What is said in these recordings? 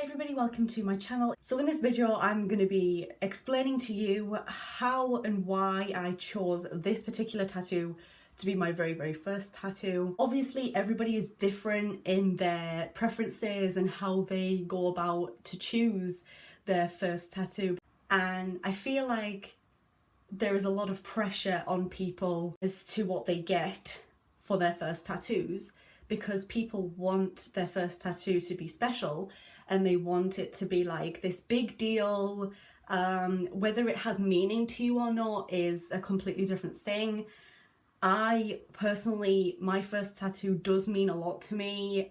Hi everybody, welcome to my channel. So in this video I'm going to be explaining to you how and why I chose this particular tattoo to be my very first tattoo. Obviously everybody is different in their preferences and how they go about to choose their first tattoo, and I feel like there is a lot of pressure on people as to what they get for their first tattoos, because people want their first tattoo to be special and they want it to be like this big deal. Whether it has meaning to you or not is a completely different thing. I personally, my first tattoo does mean a lot to me,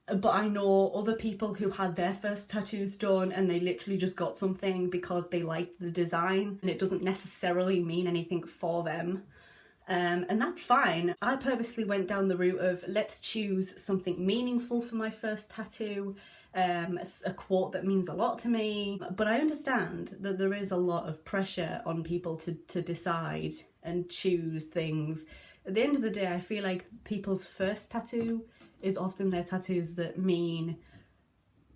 but I know other people who had their first tattoos done and they literally just got something because they liked the design and it doesn't necessarily mean anything for them. And that's fine. I purposely went down the route of let's choose something meaningful for my first tattoo, a quote that means a lot to me. But I understand that there is a lot of pressure on people to decide and choose things. At the end of the day, I feel like people's first tattoo is often their tattoos that mean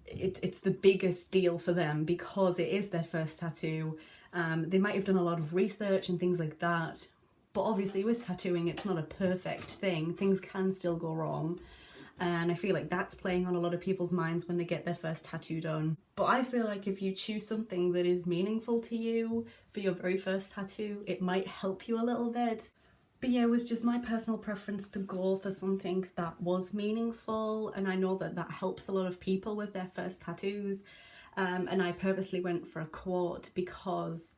it's the biggest deal for them because it is their first tattoo. They might have done a lot of research and things like that. But obviously with tattooing, it's not a perfect thing. Things can still go wrong. And I feel like that's playing on a lot of people's minds when they get their first tattoo done. But I feel like if you choose something that is meaningful to you for your very first tattoo, it might help you a little bit. But yeah, it was just my personal preference to go for something that was meaningful. And I know that that helps a lot of people with their first tattoos. And I purposely went for a quote because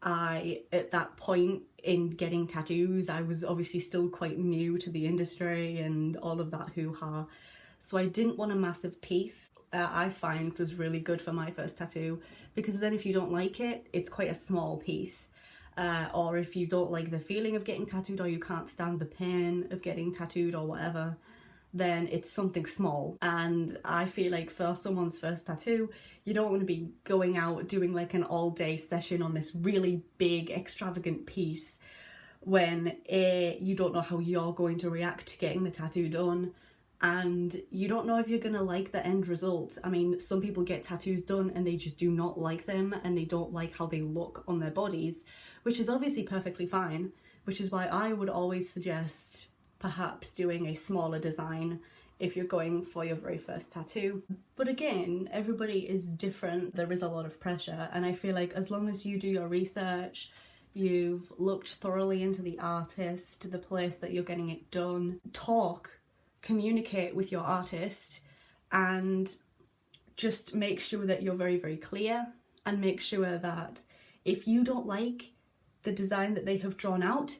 at that point in getting tattoos, I was obviously still quite new to the industry and all of that hoo-ha. So I didn't want a massive piece. I find was really good for my first tattoo, because then if you don't like it, it's quite a small piece. Or if you don't like the feeling of getting tattooed, or you can't stand the pain of getting tattooed or whatever, then it's something small. And I feel like for someone's first tattoo, you don't want to be going out doing like an all-day session on this really big extravagant piece when you don't know how you're going to react to getting the tattoo done, and you don't know if you're gonna like the end result. I mean, some people get tattoos done and they just do not like them and they don't like how they look on their bodies, which is obviously perfectly fine, which is why I would always suggest perhaps doing a smaller design if you're going for your very first tattoo. But again, everybody is different. There is a lot of pressure, and I feel like as long as you do your research, you've looked thoroughly into the artist, the place that you're getting it done, communicate with your artist, and just make sure that you're very clear, and make sure that if you don't like the design that they have drawn out,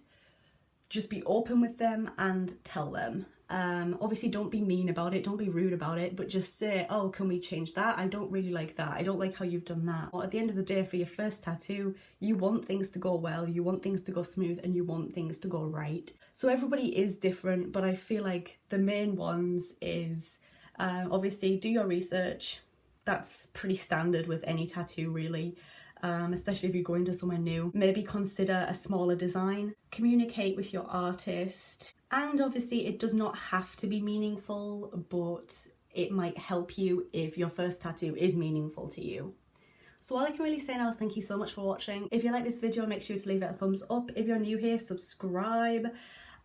just be open with them and tell them. Obviously don't be mean about it, don't be rude about it, but just say, oh, can we change that? I don't really like that. I don't like how you've done that. Well, at the end of the day, for your first tattoo, you want things to go well, you want things to go smooth, and you want things to go right. So everybody is different, but I feel like the main ones is obviously do your research. That's pretty standard with any tattoo really. Especially if you're going to somewhere new. Maybe consider a smaller design. Communicate with your artist. And obviously it does not have to be meaningful, but it might help you if your first tattoo is meaningful to you. So all I can really say now is thank you so much for watching. If you like this video, make sure to leave it a thumbs up. If you're new here, subscribe.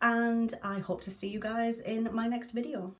And I hope to see you guys in my next video.